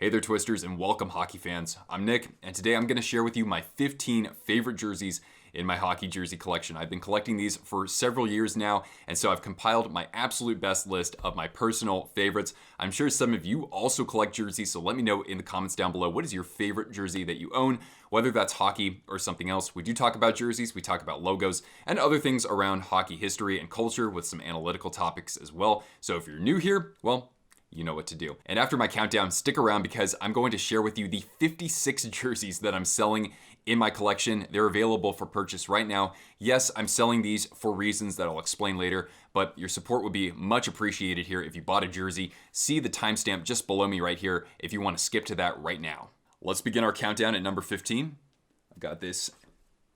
Hey there, Twisters, and welcome, hockey fans. I'm Nick, and today I'm going to share with you my 15 favorite jerseys in my hockey jersey collection. I've been collecting these for several years now, and so I've compiled my absolute best list of my personal favorites. I'm sure some of you also collect jerseys, so let me know in the comments down below, what is your favorite jersey that you own, whether that's hockey or something else. We do talk about jerseys, we talk about logos, and other things around hockey history and culture with some analytical topics as well. So if you're new here, well, you know what to do. And after my countdown, stick around because I'm going to share with you the 56 jerseys that I'm selling in my collection. They're available for purchase right now. Yes, I'm selling these for reasons that I'll explain later, but your support would be much appreciated here if you bought a jersey. See the timestamp just below me right here if you want to skip to that right now. Let's begin our countdown at number 15. I've got this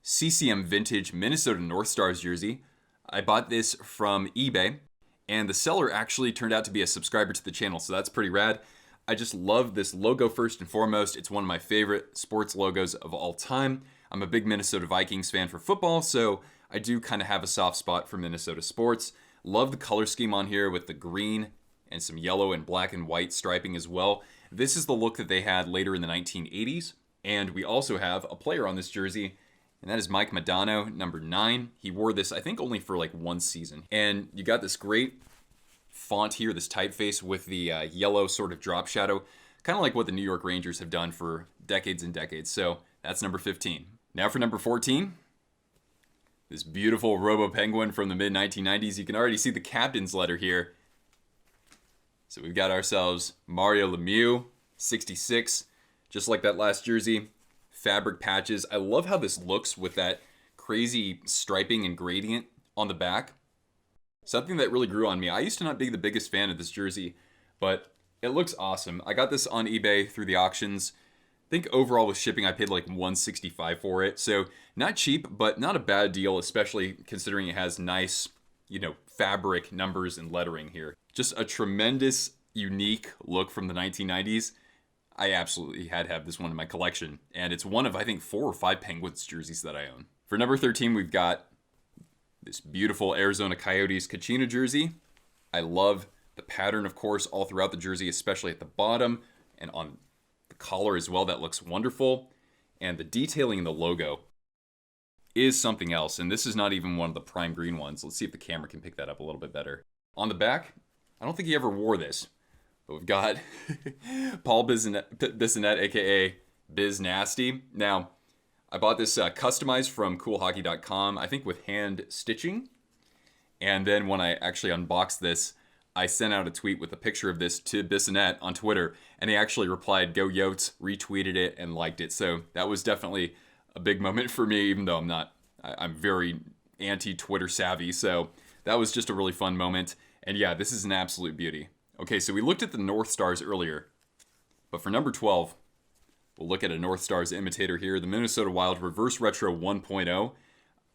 CCM Vintage Minnesota North Stars jersey. I bought this from eBay. And the seller actually turned out to be a subscriber to the channel, so that's pretty rad. I just love this logo first and foremost. It's one of my favorite sports logos of all time. I'm a big Minnesota Vikings fan for football, so I do kind of have a soft spot for Minnesota sports. Love the color scheme on here with the green and some yellow and black and white striping as well. This is the look that they had later in the 1980s. And we also have a player on this jersey, and that is Mike Modano, number 9. He wore this, I think, only for like one season. And you got this great font here, this typeface with the yellow sort of drop shadow, kind of like what the New York Rangers have done for decades and decades. So that's number 15. Now for number 14, this beautiful Robo Penguin from the mid-1990s. You can already see the captain's letter here. So we've got ourselves Mario Lemieux, 66, just like that last jersey. Fabric patches. I love how this looks with that crazy striping and gradient on the back. Something that really grew on me. I used to not be the biggest fan of this jersey, but it looks awesome. I got this on eBay through the auctions. I think overall with shipping I paid like $165 for it. So not cheap, but not a bad deal, especially considering it has nice, fabric numbers and lettering here. Just a tremendous, unique look from the 1990s. I absolutely had to have this one in my collection. And it's one of, I think, 4 or 5 Penguins jerseys that I own. For number 13, we've got this beautiful Arizona Coyotes Kachina jersey. I love the pattern, of course, all throughout the jersey, especially at the bottom and on the collar as well. That looks wonderful. And the detailing in the logo is something else. And this is not even one of the prime green ones. Let's see if the camera can pick that up a little bit better. On the back, I don't think he ever wore this. But we've got Paul Bissonnette, a.k.a. Biz Nasty. Now, I bought this customized from coolhockey.com, I think with hand stitching. And then when I actually unboxed this, I sent out a tweet with a picture of this to Bissonnette on Twitter. And he actually replied, "Go Yotes," retweeted it, and liked it. So that was definitely a big moment for me, even though I'm very anti-Twitter savvy. So that was just a really fun moment. And yeah, this is an absolute beauty. Okay, so we looked at the North Stars earlier, but for number 12, we'll look at a North Stars imitator here, the Minnesota Wild Reverse Retro 1.0.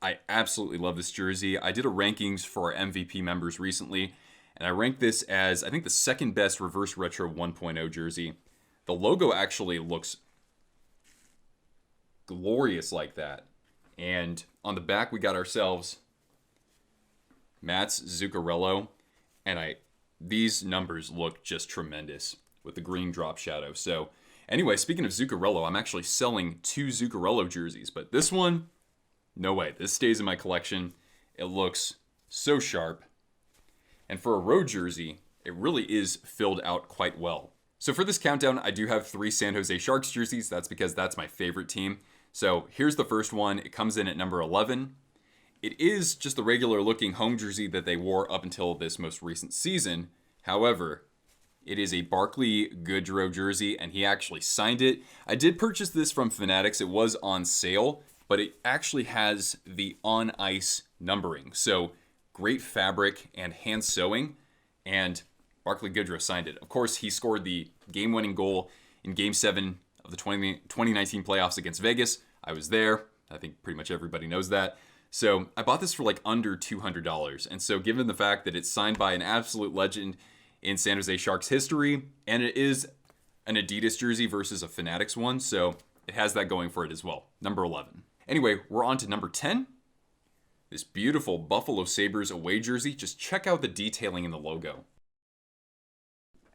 I absolutely love this jersey. I did a rankings for our MVP members recently, and I ranked this as, I think, the second best Reverse Retro 1.0 jersey. The logo actually looks glorious like that. And on the back, we got ourselves Matt's Zuccarello, and these numbers look just tremendous with the green drop shadow. So anyway, speaking of Zuccarello, I'm actually selling 2 Zuccarello jerseys, but this one, no way. This stays in my collection. It looks so sharp. And for a road jersey, it really is filled out quite well. So for this countdown, I do have 3 San Jose Sharks jerseys. That's because that's my favorite team. So here's the first one. It comes in at number 11. It is just the regular looking home jersey that they wore up until this most recent season. However, it is a Barclay Goodrow jersey, and he actually signed it. I did purchase this from Fanatics. It was on sale, but it actually has the on-ice numbering. So great fabric and hand sewing, and Barclay Goodrow signed it. Of course, he scored the game-winning goal in Game 7 of the 2019 playoffs against Vegas. I was there. I think pretty much everybody knows that. So I bought this for like under $200. And so given the fact that it's signed by an absolute legend in San Jose Sharks history, and it is an Adidas jersey versus a Fanatics one, so it has that going for it as well. Number 11. Anyway, we're on to number 10. This beautiful Buffalo Sabres away jersey. Just check out the detailing in the logo.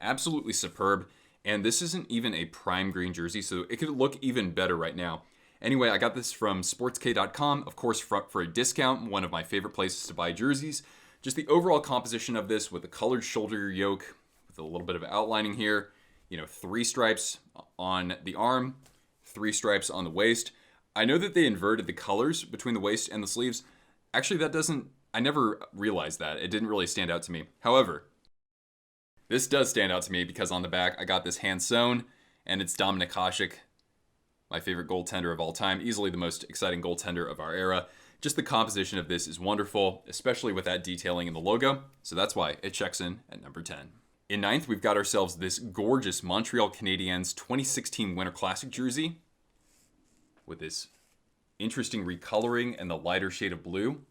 Absolutely superb. And this isn't even a prime green jersey, so it could look even better right now. Anyway, I got this from sportsk.com, of course, for a discount, one of my favorite places to buy jerseys. Just the overall composition of this with the colored shoulder yoke, with a little bit of outlining here, 3 stripes on the arm, 3 stripes on the waist. I know that they inverted the colors between the waist and the sleeves. Actually, I never realized that. It didn't really stand out to me. However, this does stand out to me because on the back, I got this hand sewn, and it's Dominik Hasek, my favorite goaltender of all time, easily the most exciting goaltender of our era. Just the composition of this is wonderful, especially with that detailing in the logo, so that's why it checks in at number 10. In 9th, we've got ourselves this gorgeous Montreal Canadiens 2016 Winter Classic jersey with this interesting recoloring and the lighter shade of blue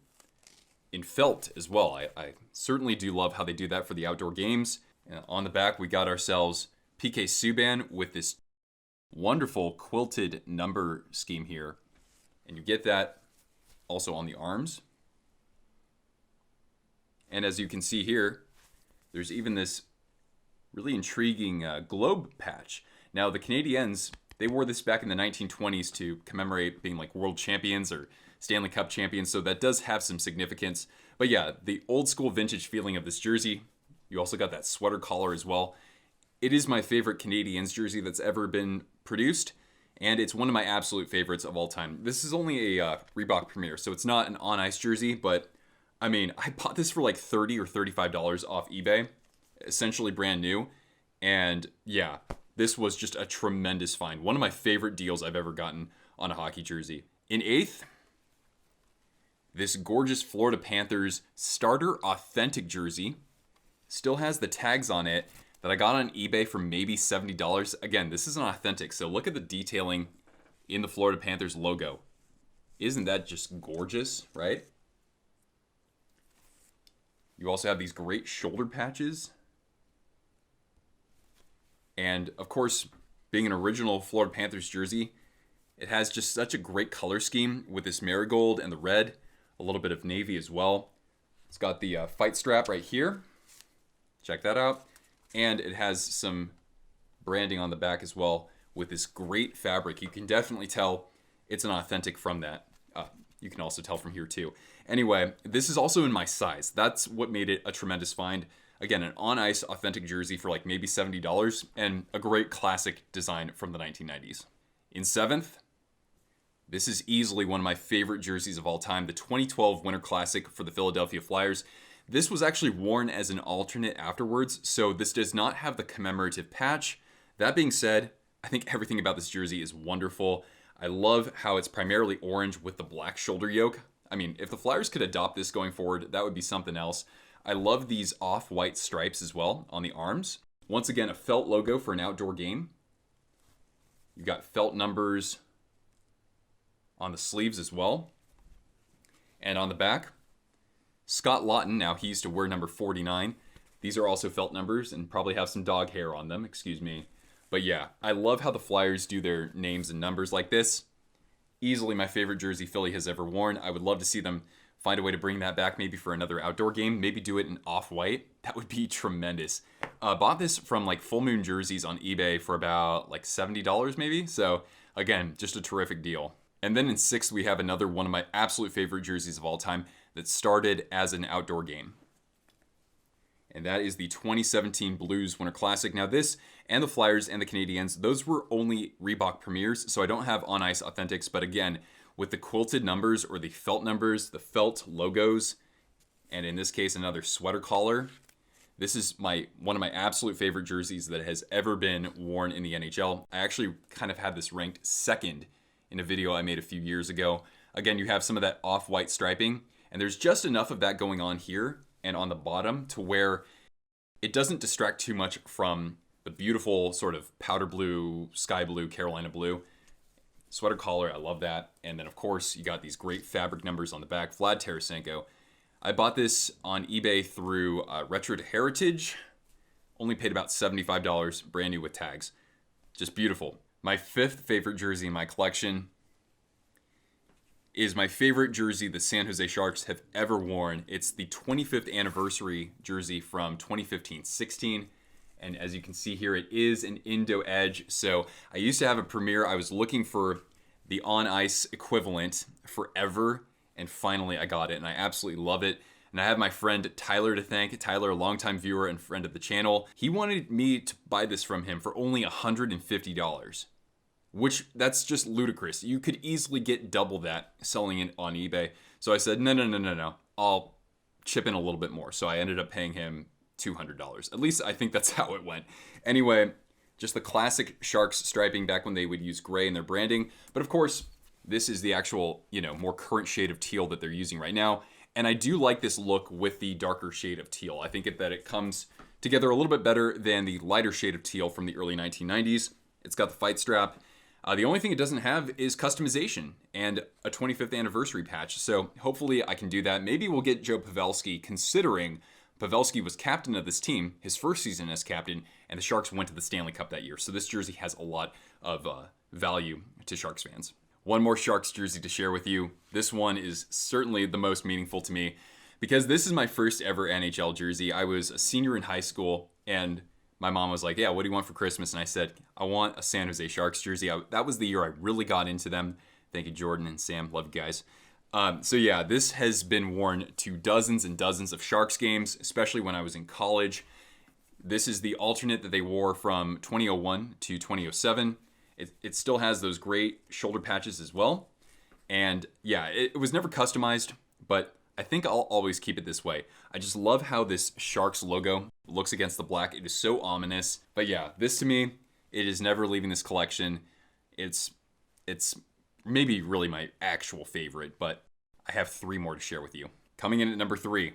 in felt as well. I certainly do love how they do that for the outdoor games. On the back, we got ourselves PK Subban with this wonderful quilted number scheme here. And you get that also on the arms. And as you can see here, there's even this really intriguing globe patch. Now, the Canadiens, they wore this back in the 1920s to commemorate being like world champions or Stanley Cup champions, so that does have some significance. But yeah, the old school vintage feeling of this jersey. You also got that sweater collar as well. It is my favorite Canadiens jersey that's ever been produced, and it's one of my absolute favorites of all time. This is only a Reebok Premier, so it's not an on-ice jersey, but I mean, I bought this for like $30 or $35 off eBay, essentially brand new, and yeah, this was just a tremendous find. One of my favorite deals I've ever gotten on a hockey jersey. In 8th, this gorgeous Florida Panthers starter authentic jersey. Still has the tags on it that I got on eBay for maybe $70. Again, this is an authentic, so look at the detailing in the Florida Panthers logo. Isn't that just gorgeous, right? You also have these great shoulder patches. And, of course, being an original Florida Panthers jersey, it has just such a great color scheme with this marigold and the red, a little bit of navy as well. It's got the fight strap right here. Check that out. And it has some branding on the back as well with this great fabric. You can definitely tell it's an authentic from that. You can also tell from here too. Anyway, this is also in my size. That's what made it a tremendous find. Again, an on-ice authentic jersey for like maybe $70 and a great classic design from the 1990s. In 7th, this is easily one of my favorite jerseys of all time, the 2012 Winter Classic for the Philadelphia Flyers. This was actually worn as an alternate afterwards, so this does not have the commemorative patch. That being said, I think everything about this jersey is wonderful. I love how it's primarily orange with the black shoulder yoke. I mean, if the Flyers could adopt this going forward, that would be something else. I love these off-white stripes as well on the arms. Once again, a felt logo for an outdoor game. You've got felt numbers on the sleeves as well. And on the back, Scott Laughton, now he used to wear number 49. These are also felt numbers and probably have some dog hair on them, excuse me. But yeah, I love how the Flyers do their names and numbers like this. Easily my favorite jersey Philly has ever worn. I would love to see them find a way to bring that back maybe for another outdoor game. Maybe do it in off-white. That would be tremendous. Bought this from like Full Moon Jerseys on eBay for about like $70 maybe. So again, just a terrific deal. And then in 6th, we have another one of my absolute favorite jerseys of all time that started as an outdoor game. And that is the 2017 Blues Winter Classic. Now this and the Flyers and the Canadiens, those were only Reebok Premiers, so I don't have on-ice authentics. But again, with the quilted numbers or the felt numbers, the felt logos, and in this case, another sweater collar, this is one of my absolute favorite jerseys that has ever been worn in the NHL. I actually kind of had this ranked second in a video I made a few years ago. Again, you have some of that off-white striping, and there's just enough of that going on here and on the bottom to where it doesn't distract too much from the beautiful sort of powder blue, sky blue, Carolina blue. Sweater collar, I love that. And then of course, you got these great fabric numbers on the back. Vlad Tarasenko. I bought this on eBay through Retro to Heritage. Only paid about $75, brand new with tags. Just beautiful. My 5th favorite jersey in my collection is my favorite jersey the San Jose Sharks have ever worn. It's the 25th anniversary jersey from 2015-16. And as you can see here, it is an Indo Edge. So I used to have a Premier. I was looking for the on ice equivalent forever, and finally I got it, and I absolutely love it. And I have my friend Tyler to thank. Tyler, a longtime viewer and friend of the channel. He wanted me to buy this from him for only $150, which that's just ludicrous. You could easily get double that selling it on eBay. So I said, no. I'll chip in a little bit more. So I ended up paying him $200. At least I think that's how it went. Anyway, just the classic Sharks striping back when they would use gray in their branding. But of course, this is the actual, more current shade of teal that they're using right now. And I do like this look with the darker shade of teal. I think that it comes together a little bit better than the lighter shade of teal from the early 1990s. It's got the fight strap. The only thing it doesn't have is customization and a 25th anniversary patch. So hopefully I can do that. Maybe we'll get Joe Pavelski, considering Pavelski was captain of this team, his first season as captain, and the Sharks went to the Stanley Cup that year. So this jersey has a lot of value to Sharks fans. One more Sharks jersey to share with you. This one is certainly the most meaningful to me because this is my first ever NHL jersey. I was a senior in high school, and my mom was like, yeah, what do you want for Christmas? And I said, I want a San Jose Sharks jersey. That was the year I really got into them. Thank you, Jordan and Sam. Love you guys. So yeah, this has been worn to dozens and dozens of Sharks games, especially when I was in college. This is the alternate that they wore from 2001 to 2007. It still has those great shoulder patches as well. And yeah, it was never customized, but I think I'll always keep it this way. I just love how this Sharks logo looks against the black. It is so ominous. But yeah, this to me, it is never leaving this collection. It's maybe really my actual favorite, but I have 3 more to share with you. Coming in at number 3,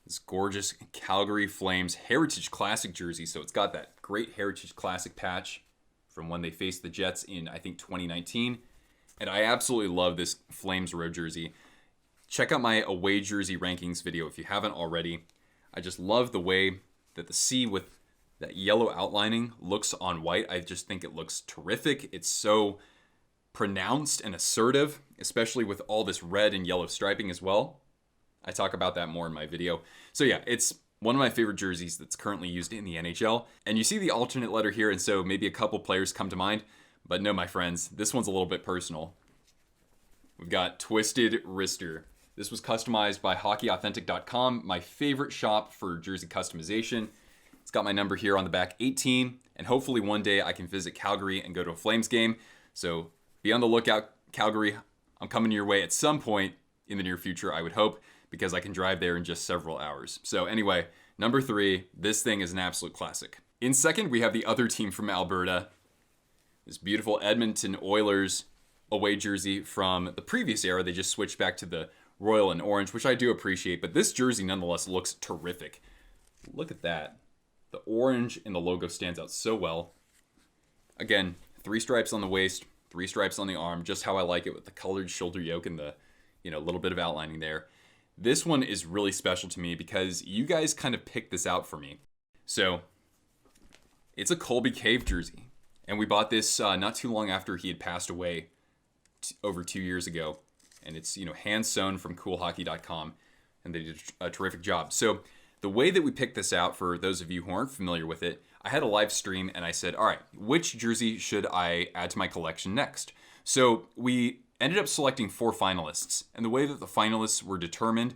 this gorgeous Calgary Flames Heritage Classic jersey. So it's got that great Heritage Classic patch from when they faced the Jets in, I think, 2019. And I absolutely love this Flames road jersey. Check out my away jersey rankings video if you haven't already. I just love the way that the C with that yellow outlining looks on white. I just think it looks terrific. It's so pronounced and assertive, especially with all this red and yellow striping as well. I talk about that more in my video. So yeah, it's one of my favorite jerseys that's currently used in the NHL. And you see the alternate letter here, and so maybe a couple players come to mind. But no, my friends, this one's a little bit personal. We've got Twisted Wrister. This was customized by HockeyAuthentic.com, my favorite shop for jersey customization. It's got my number here on the back, 18, and hopefully one day I can visit Calgary and go to a Flames game. So be on the lookout, Calgary. I'm coming your way at some point in the near future, I would hope, because I can drive there in just several hours. So anyway, number 3, this thing is an absolute classic. In second, we have the other team from Alberta, this beautiful Edmonton Oilers away jersey from the previous era. They just switched back to the royal and orange, which I do appreciate, but this jersey nonetheless looks terrific. Look at that. The orange in the logo stands out so well. Again, 3 stripes on the waist, 3 stripes on the arm, just how I like it with the colored shoulder yoke and the, little bit of outlining there. This one is really special to me because you guys kind of picked this out for me. So it's a Colby Cave jersey, and we bought this not too long after he had passed away over 2 years ago. And it's, hand sewn from coolhockey.com, and they did a terrific job. So the way that we picked this out, for those of you who aren't familiar with it, I had a live stream and I said, all right, which jersey should I add to my collection next? So we ended up selecting 4 finalists. And the way that the finalists were determined,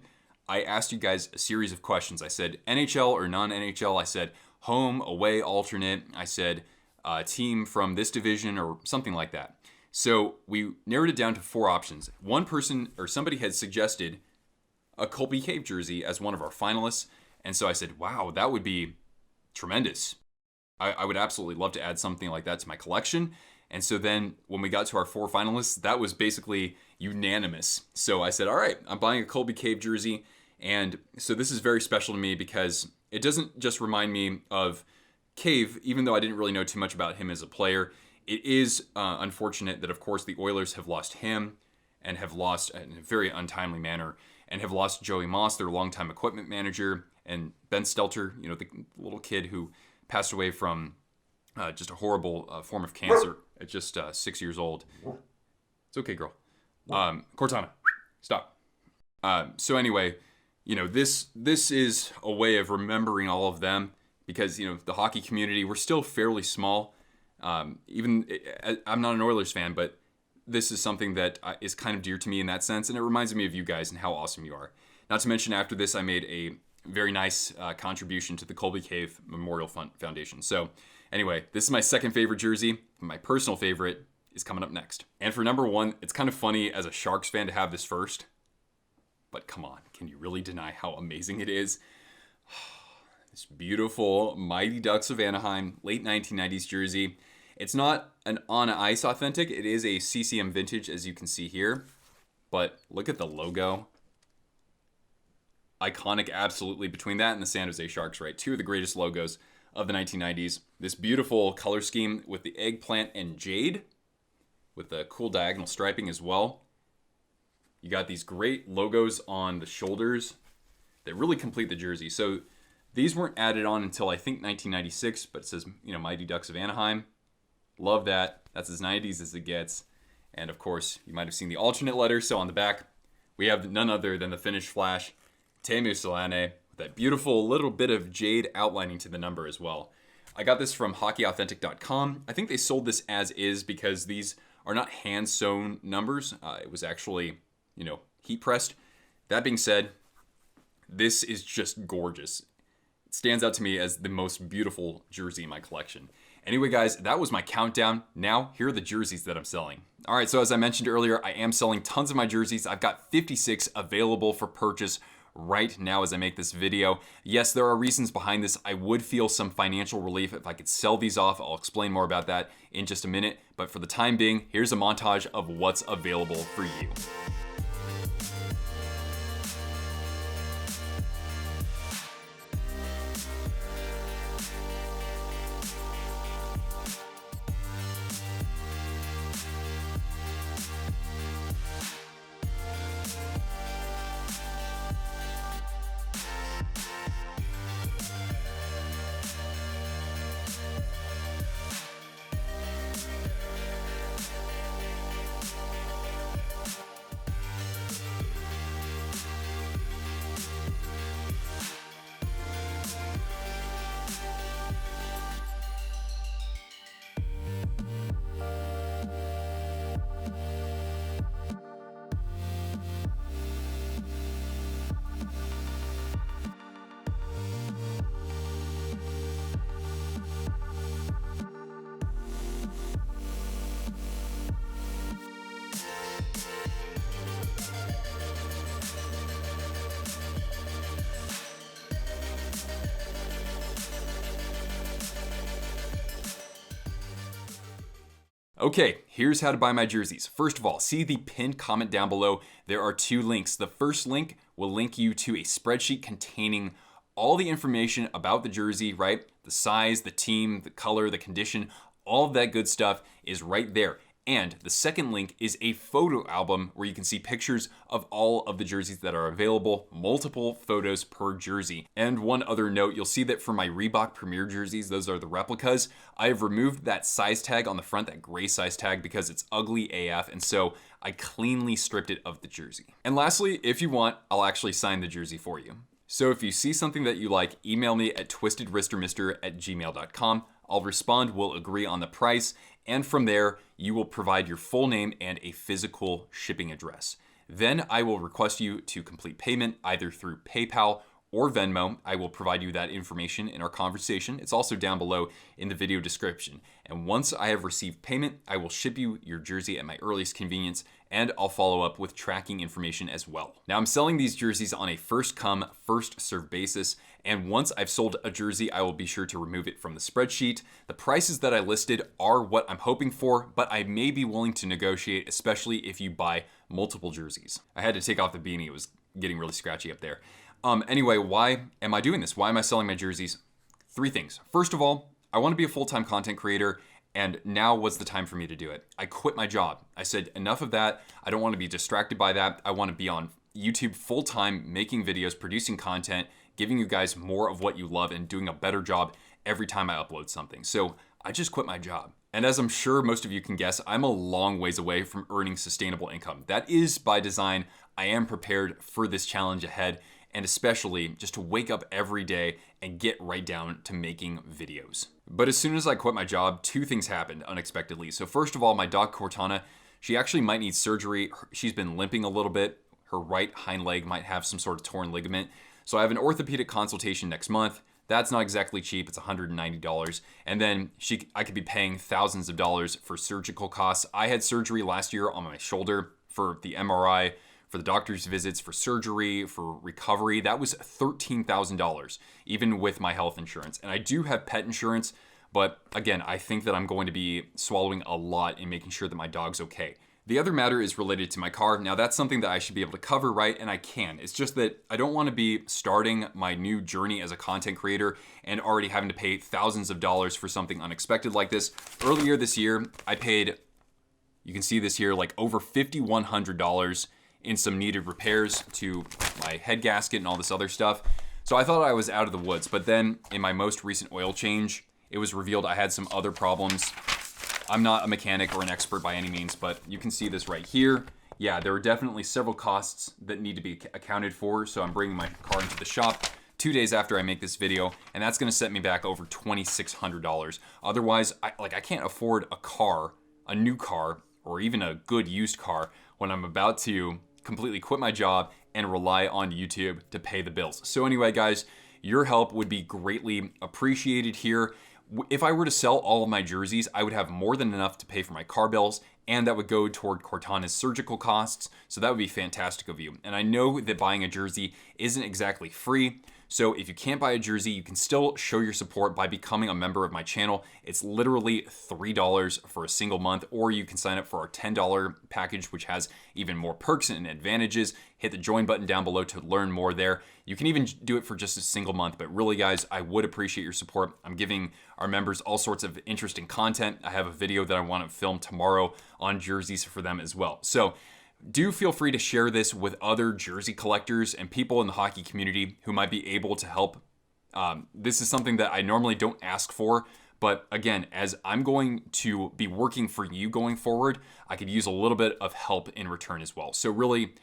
I asked you guys a series of questions. I said NHL or non-NHL. I said home, away, alternate. I said team from this division or something like that. So we narrowed it down to 4 options. One person or somebody had suggested a Colby Cave jersey as one of our finalists. And so I said, wow, that would be tremendous. I would absolutely love to add something like that to my collection. And so then when we got to our 4 finalists, that was basically unanimous. So I said, all right, I'm buying a Colby Cave jersey. And so this is very special to me because it doesn't just remind me of Cave, even though I didn't really know too much about him as a player. It is unfortunate that, of course, the Oilers have lost him and have lost in a very untimely manner and have lost Joey Moss, their longtime equipment manager, and Ben Stelter, the little kid who passed away from just a horrible form of cancer at just 6 years old. It's okay, girl. Cortana, stop. So anyway, this is a way of remembering all of them because, the hockey community, we're still fairly small. Even I'm not an Oilers fan, but this is something that is kind of dear to me in that sense, and it reminds me of you guys and how awesome you are. Not to mention, after this, I made a very nice contribution to the Colby Cave Memorial Foundation. So anyway, this is my second favorite jersey. My personal favorite is coming up next. And for number one, it's kind of funny as a Sharks fan to have this first, but come on, can you really deny how amazing it is? This beautiful Mighty Ducks of Anaheim, late 1990s jersey. It's not an on-ice authentic. It is a CCM vintage, as you can see here. But look at the logo. Iconic, absolutely, between that and the San Jose Sharks, right? Two of the greatest logos of the 1990s. This beautiful color scheme with the eggplant and jade, with the cool diagonal striping as well. You got these great logos on the shoulders that really complete the jersey. So these weren't added on until I think 1996, but it says, Mighty Ducks of Anaheim. Love that. That's as 90s as it gets. And of course, you might have seen the alternate letter. So on the back, we have none other than the Finnish flash, Teemu Selanne, with that beautiful little bit of jade outlining to the number as well. I got this from HockeyAuthentic.com. I think they sold this as is because these are not hand-sewn numbers. It was actually, heat pressed. That being said, this is just gorgeous. It stands out to me as the most beautiful jersey in my collection. Anyway, guys, that was my countdown. Now, here are the jerseys that I'm selling. All right, so as I mentioned earlier, I am selling tons of my jerseys. I've got 56 available for purchase right now as I make this video. Yes, there are reasons behind this. I would feel some financial relief if I could sell these off. I'll explain more about that in just a minute. But for the time being, here's a montage of what's available for you. Okay, here's how to buy my jerseys. First of all, see the pinned comment down below. There are two links. The first link will link you to a spreadsheet containing all the information about the jersey, right? The size, the team, the color, the condition, all of that good stuff is right there. And the second link is a photo album where you can see pictures of all of the jerseys that are available, multiple photos per jersey. And one other note, you'll see that for my Reebok Premier jerseys, those are the replicas, I have removed that size tag on the front, that gray size tag, because it's ugly AF, and so I cleanly stripped it of the jersey. And lastly, if you want, I'll actually sign the jersey for you. So if you see something that you like, email me at twistedwristermister@gmail.com. I'll respond, we'll agree on the price, and from there, you will provide your full name and a physical shipping address. Then I will request you to complete payment either through PayPal or Venmo. I will provide you that information in our conversation. It's also down below in the video description. And once I have received payment, I will ship you your jersey at my earliest convenience, and I'll follow up with tracking information as well. Now, I'm selling these jerseys on a first come, first served basis, and once I've sold a jersey, I will be sure to remove it from the spreadsheet. The prices that I listed are what I'm hoping for, but I may be willing to negotiate, especially if you buy multiple jerseys. I had to take off the beanie, it was getting really scratchy up there. Anyway, why am I doing this? Why am I selling my jerseys? Three things. First of all, I want to be a full-time content creator, and now was the time for me to do it. I quit my job. I said, enough of that. I don't want to be distracted by that. I want to be on YouTube full-time, making videos, producing content, giving you guys more of what you love, and doing a better job every time I upload something. So I just quit my job. And as I'm sure most of you can guess, I'm a long ways away from earning sustainable income. That is by design. I am prepared for this challenge ahead. and especially just to wake up every day and get right down to making videos. But as soon as I quit my job, two things happened unexpectedly. So first of all, my dog Cortana, she actually might need surgery. She's been limping a little bit. Her right hind leg might have some sort of torn ligament. So I have an orthopedic consultation next month. That's not exactly cheap. It's $190. And then I could be paying thousands of dollars for surgical costs. I had surgery last year on my shoulder for the MRI, for the doctor's visits, for surgery, for recovery. That was $13,000, even with my health insurance. And I do have pet insurance, but again, I think that I'm going to be swallowing a lot in making sure that my dog's okay. The other matter is related to my car. Now that's something that I should be able to cover, right? And I can. It's just that I don't want to be starting my new journey as a content creator and already having to pay thousands of dollars for something unexpected like this. Earlier this year, I paid, you can see this here, like over $5,100 in some needed repairs to my head gasket and all this other stuff. So I thought I was out of the woods, but then in my most recent oil change, it was revealed I had some other problems. I'm not a mechanic or an expert by any means, but you can see this right here. Yeah, there are definitely several costs that need to be accounted for, so I'm bringing my car into the shop 2 days after I make this video, and that's gonna set me back over $2,600. Otherwise, I can't afford a car, a new car, or even a good used car when I'm about to completely quit my job and rely on YouTube to pay the bills. So anyway, guys, your help would be greatly appreciated here. If I were to sell all of my jerseys, I would have more than enough to pay for my car bills, and that would go toward Cortana's surgical costs. So that would be fantastic of you. And I know that buying a jersey isn't exactly free. So if you can't buy a jersey, you can still show your support by becoming a member of my channel. It's literally $3 for a single month, or you can sign up for our $10 package, which has even more perks and advantages. Hit the join button down below to learn more there. You can even do it for just a single month, but really guys, I would appreciate your support. I'm giving our members all sorts of interesting content. I have a video that I want to film tomorrow on jerseys for them as well. So do feel free to share this with other jersey collectors and people in the hockey community who might be able to help. This is something that I normally don't ask for, but again, as I'm going to be working for you going forward, I could use a little bit of help in return as well. So really,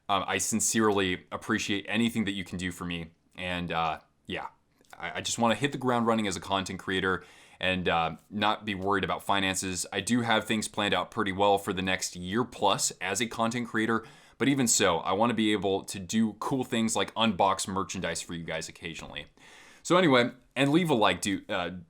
I sincerely appreciate anything that you can do for me. And yeah, I just want to hit the ground running as a content creator and not be worried about finances. I do have things planned out pretty well for the next year plus as a content creator, but even so, I want to be able to do cool things like unbox merchandise for you guys occasionally. So anyway, and leave a like,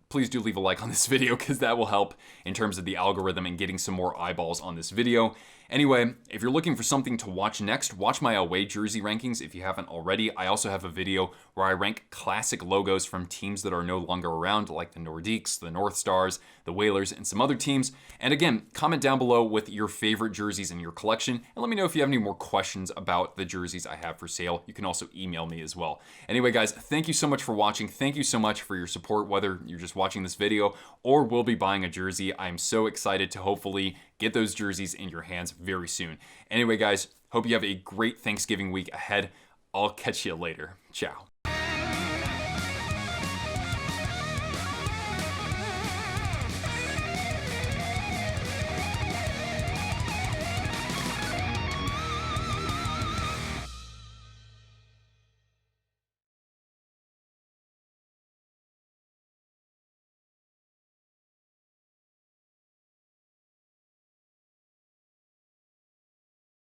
please do leave a like on this video because that will help in terms of the algorithm and getting some more eyeballs on this video. Anyway, if you're looking for something to watch next, watch my away jersey rankings if you haven't already. I also have a video where I rank classic logos from teams that are no longer around, like the Nordiques, the North Stars, the Whalers, and some other teams. And again, comment down below with your favorite jerseys in your collection, and let me know if you have any more questions about the jerseys I have for sale. You can also email me as well. Anyway, guys, thank you so much for watching. Thank you so much for your support, whether you're just watching this video or will be buying a jersey. I'm so excited to hopefully get those jerseys in your hands very soon. Anyway, guys, hope you have a great Thanksgiving week ahead. I'll catch you later. Ciao.